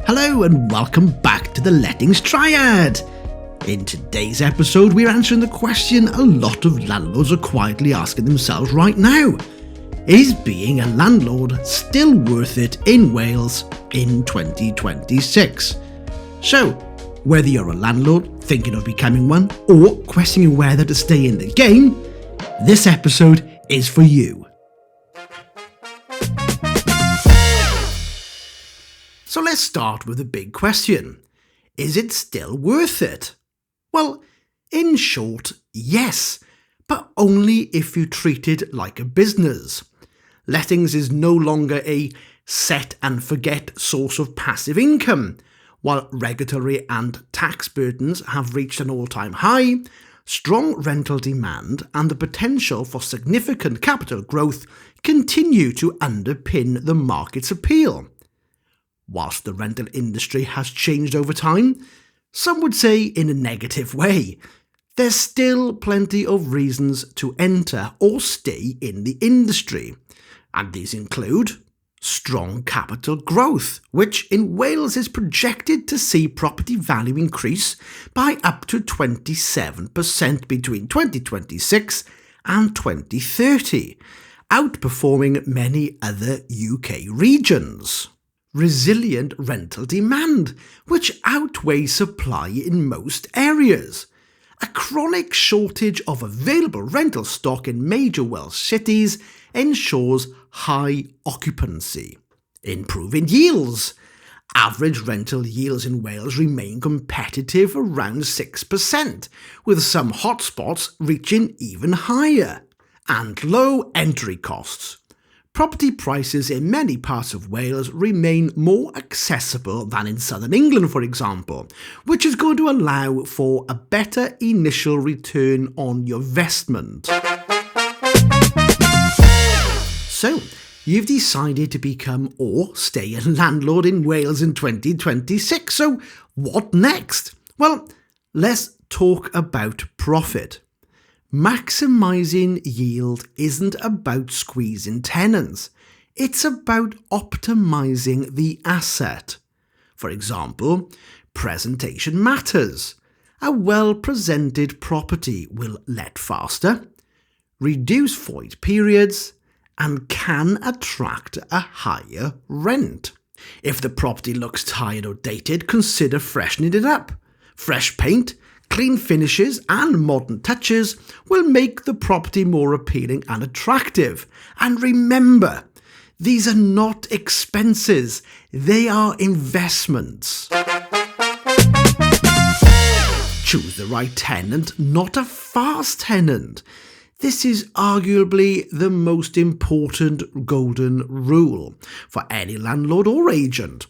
Hello and welcome back to the Lettings Triad. In today's episode, we're answering the question a lot of landlords are quietly asking themselves right now. Is being a landlord still worth it in Wales in 2026? So, whether you're a landlord thinking of becoming one or questioning whether to stay in the game, this episode is for you. So let's start with the big question. Is it still worth it? Well, in short, yes, but only if you treat it like a business. Lettings is no longer a set and forget source of passive income. While regulatory and tax burdens have reached an all-time high, strong rental demand and the potential for significant capital growth continue to underpin the market's appeal. Whilst the rental industry has changed over time, some would say in a negative way, there's still plenty of reasons to enter or stay in the industry, and these include strong capital growth, which in Wales is projected to see property value increase by up to 27% between 2026 and 2030, outperforming many other UK regions. Resilient rental demand, which outweighs supply in most areas. A chronic shortage of available rental stock in major Welsh cities ensures high occupancy. Improving yields. Average rental yields in Wales remain competitive around 6%, with some hotspots reaching even higher. And low entry costs. Property prices in many parts of Wales remain more accessible than in southern England, for example, which is going to allow for a better initial return on your investment. So, you've decided to become or stay a landlord in Wales in 2026, so what next? Well, let's talk about profit. Maximising yield isn't about squeezing tenants, it's about optimising the asset. For example, presentation matters. A well-presented property will let faster, reduce void periods, and can attract a higher rent. If the property looks tired or dated, consider freshening it up. Fresh paint, clean finishes and modern touches will make the property more appealing and attractive. And remember, these are not expenses, they are investments. Choose the right tenant, not a fast tenant. This is arguably the most important golden rule for any landlord or agent.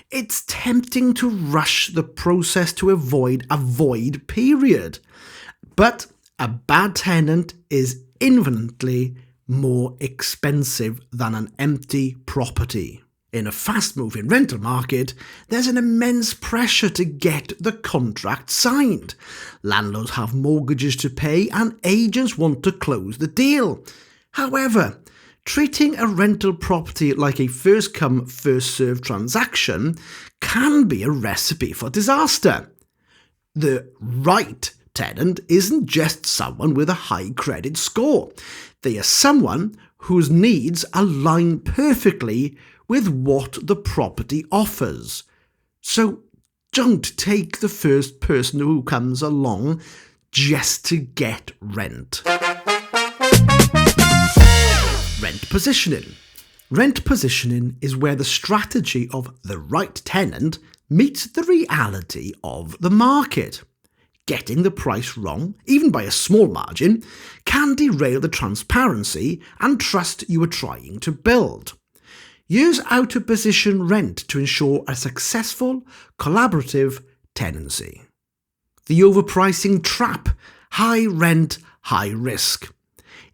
It's tempting to rush the process to avoid a void period, but a bad tenant is infinitely more expensive than an empty property. In a fast-moving rental market, there's an immense pressure to get the contract signed. Landlords have mortgages to pay and agents want to close the deal. However, treating a rental property like a first-come, first-served transaction can be a recipe for disaster. The right tenant isn't just someone with a high credit score. They are someone whose needs align perfectly with what the property offers. So don't take the first person who comes along just to get rent. Rent positioning. Rent positioning is where the strategy of the right tenant meets the reality of the market. Getting the price wrong, even by a small margin, can derail the transparency and trust you are trying to build. Use out-of-position rent to ensure a successful, collaborative tenancy. The overpricing trap. High rent, high risk.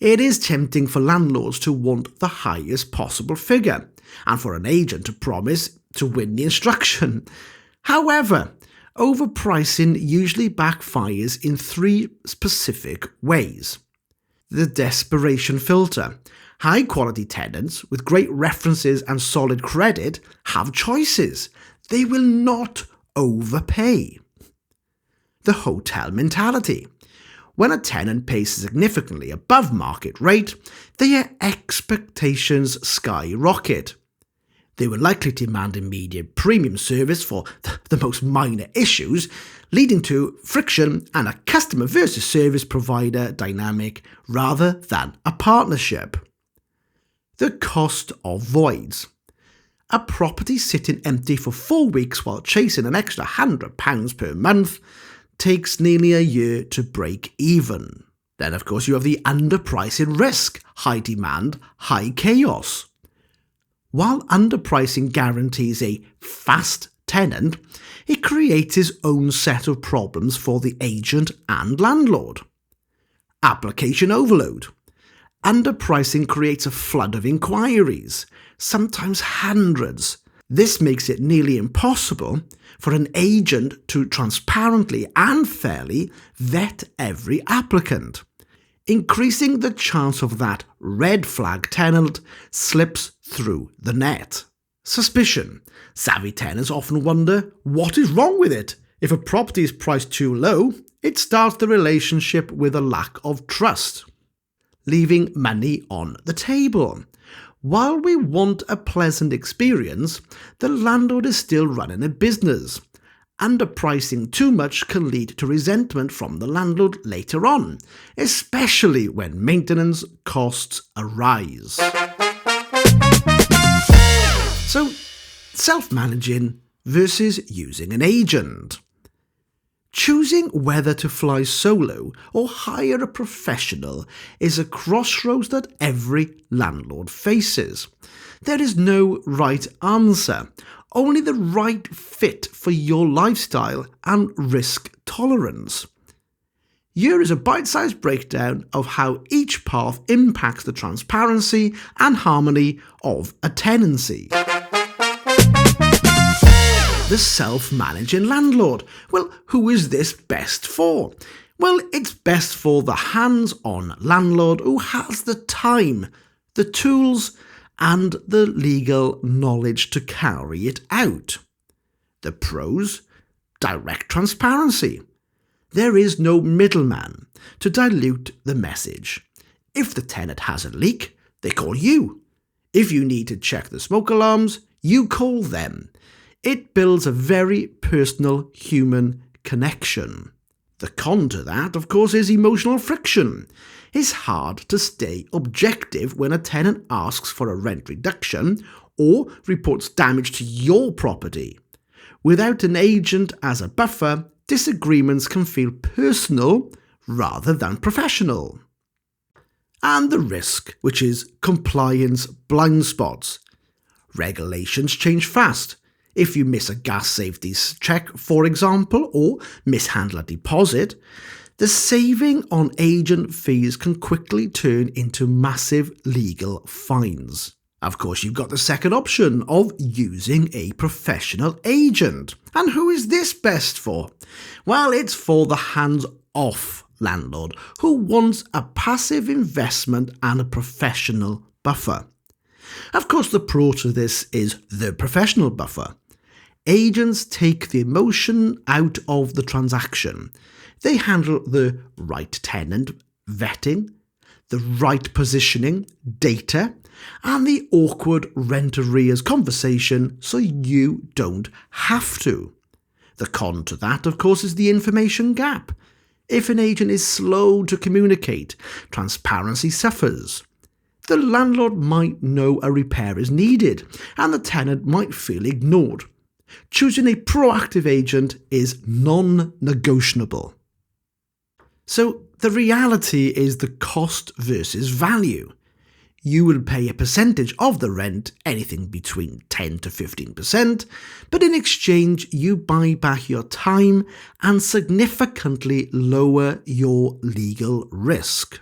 It is tempting for landlords to want the highest possible figure, and for an agent to promise to win the instruction. However, overpricing usually backfires in three specific ways. The desperation filter. High-quality tenants with great references and solid credit have choices. They will not overpay. The hotel mentality. When a tenant pays significantly above market rate, their expectations skyrocket. They were likely to demand immediate premium service for the most minor issues, leading to friction and a customer versus service provider dynamic rather than a partnership. The cost of voids. A property sitting empty for 4 weeks while chasing an extra £100 per month takes nearly a year to break even. Then, of course, you have the underpricing risk, high demand, high chaos. While underpricing guarantees a fast tenant, it creates its own set of problems for the agent and landlord. Application overload. Underpricing creates a flood of inquiries, sometimes hundreds. This makes it nearly impossible for an agent to transparently and fairly vet every applicant, increasing the chance of that red flag tenant slips through the net. Suspicion. Savvy tenants often wonder what is wrong with it. If a property is priced too low, it starts the relationship with a lack of trust, leaving money on the table. While we want a pleasant experience, the landlord is still running a business. Underpricing too much can lead to resentment from the landlord later on, especially when maintenance costs arise. So, self-managing versus using an agent. Choosing whether to fly solo or hire a professional is a crossroads that every landlord faces. There is no right answer, only the right fit for your lifestyle and risk tolerance. Here is a bite-sized breakdown of how each path impacts the transparency and harmony of a tenancy. The self-managing landlord. Well, who is this best for? Well, it's best for the hands-on landlord who has the time, the tools, and the legal knowledge to carry it out. The pros: direct transparency. There is no middleman to dilute the message. If the tenant has a leak, they call you. If you need to check the smoke alarms, you call them. It builds a very personal human connection. The con to that, of course, is emotional friction. It's hard to stay objective when a tenant asks for a rent reduction or reports damage to your property. Without an agent as a buffer, disagreements can feel personal rather than professional. And the risk, which is compliance blind spots. Regulations change fast. If you miss a gas safety check, for example, or mishandle a deposit, the saving on agent fees can quickly turn into massive legal fines. Of course, you've got the second option of using a professional agent. And who is this best for? Well, it's for the hands-off landlord who wants a passive investment and a professional buffer. Of course, the pro to this is the professional buffer. Agents take the emotion out of the transaction. They handle the right tenant vetting, the right positioning, data, and the awkward rent arrears conversation so you don't have to. The con to that, of course, is the information gap. If an agent is slow to communicate, transparency suffers. The landlord might know a repair is needed, and the tenant might feel ignored. Choosing a proactive agent is non-negotiable. So the reality is the cost versus value. You will pay a percentage of the rent, anything between 10 to 15%, but in exchange you buy back your time and significantly lower your legal risk.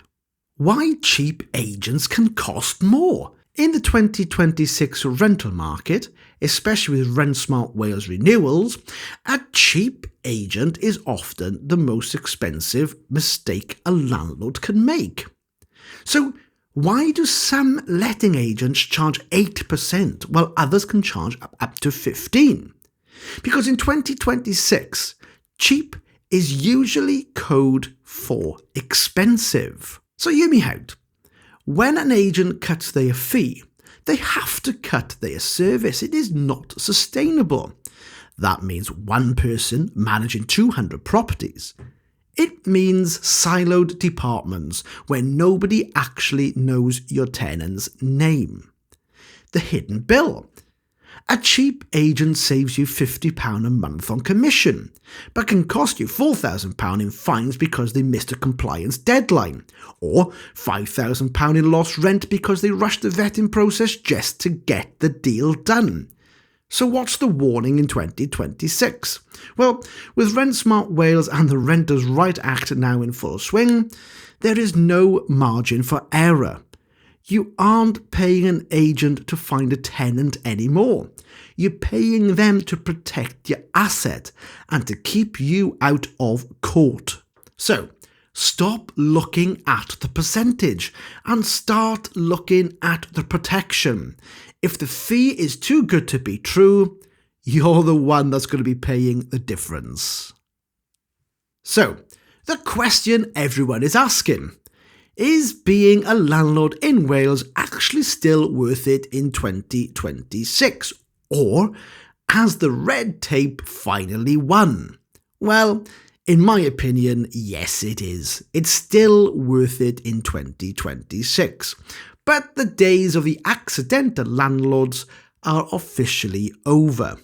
Why cheap agents can cost more? In the 2026 rental market, especially with Rent Smart Wales renewals, a cheap agent is often the most expensive mistake a landlord can make. So, why do some letting agents charge 8% while others can charge up to 15%? Because in 2026, cheap is usually code for expensive. So hear me out. When an agent cuts their fee, they have to cut their service. It is not sustainable. That means one person managing 200 properties. It means siloed departments where nobody actually knows your tenant's name. The hidden bill. A cheap agent saves you £50 a month on commission, but can cost you £4,000 in fines because they missed a compliance deadline, or £5,000 in lost rent because they rushed the vetting process just to get the deal done. So what's the warning in 2026? Well, with Rent Smart Wales and the Renters' Right Act now in full swing, there is no margin for error. You aren't paying an agent to find a tenant anymore. You're paying them to protect your asset and to keep you out of court. So, stop looking at the percentage and start looking at the protection. If the fee is too good to be true, you're the one that's going to be paying the difference. So, the question everyone is asking: is being a landlord in Wales actually still worth it in 2026? Or has the red tape finally won? Well, in my opinion, yes it is. It's still worth it in 2026. But the days of the accidental landlords are officially over.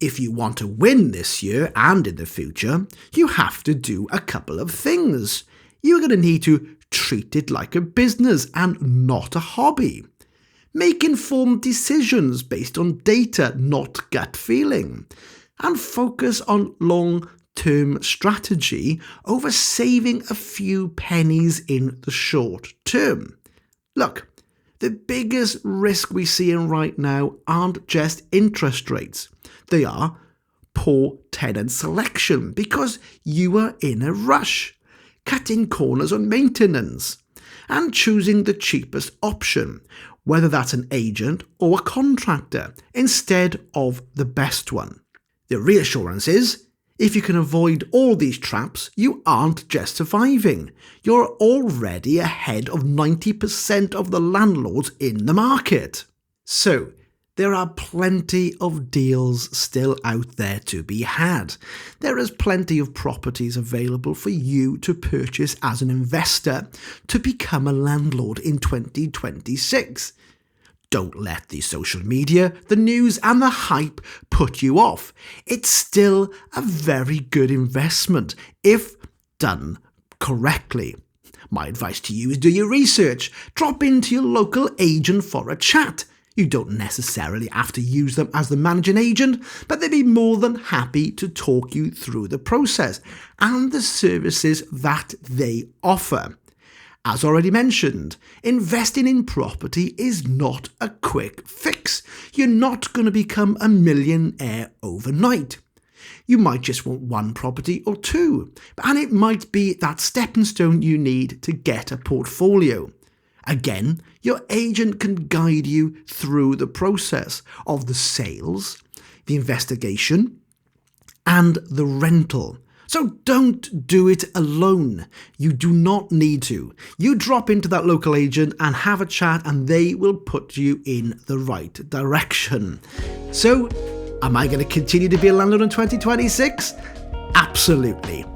If you want to win this year and in the future, you have to do a couple of things. You're going to need to treat it like a business and not a hobby. Make informed decisions based on data, not gut feeling. And focus on long-term strategy over saving a few pennies in the short term. Look, the biggest risk we see in right now aren't just interest rates. They are poor tenant selection because you are in a rush, cutting corners on maintenance, and choosing the cheapest option, whether that's an agent or a contractor, instead of the best one. The reassurance is, if you can avoid all these traps, you aren't just surviving. You're already ahead of 90% of the landlords in the market. So, there are plenty of deals still out there to be had. There is plenty of properties available for you to purchase as an investor to become a landlord in 2026. Don't let the social media, the news and the hype put you off. It's still a very good investment if done correctly. My advice to you is do your research. Drop into your local agent for a chat. You don't necessarily have to use them as the managing agent, but they'd be more than happy to talk you through the process and the services that they offer. As already mentioned, investing in property is not a quick fix. You're not going to become a millionaire overnight. You might just want one property or two, and it might be that stepping stone you need to get a portfolio. Again, your agent can guide you through the process of the sales, the investigation, and the rental. So don't do it alone. You do not need to. You drop into that local agent and have a chat and they will put you in the right direction. So, am I going to continue to be a landlord in 2026? Absolutely.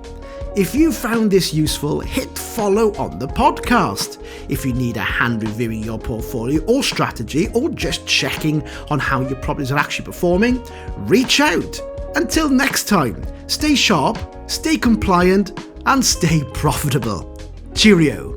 If you found this useful, hit follow on the podcast. If you need a hand reviewing your portfolio or strategy, or just checking on how your properties are actually performing, reach out. Until next time, stay sharp, stay compliant, and stay profitable. Cheerio.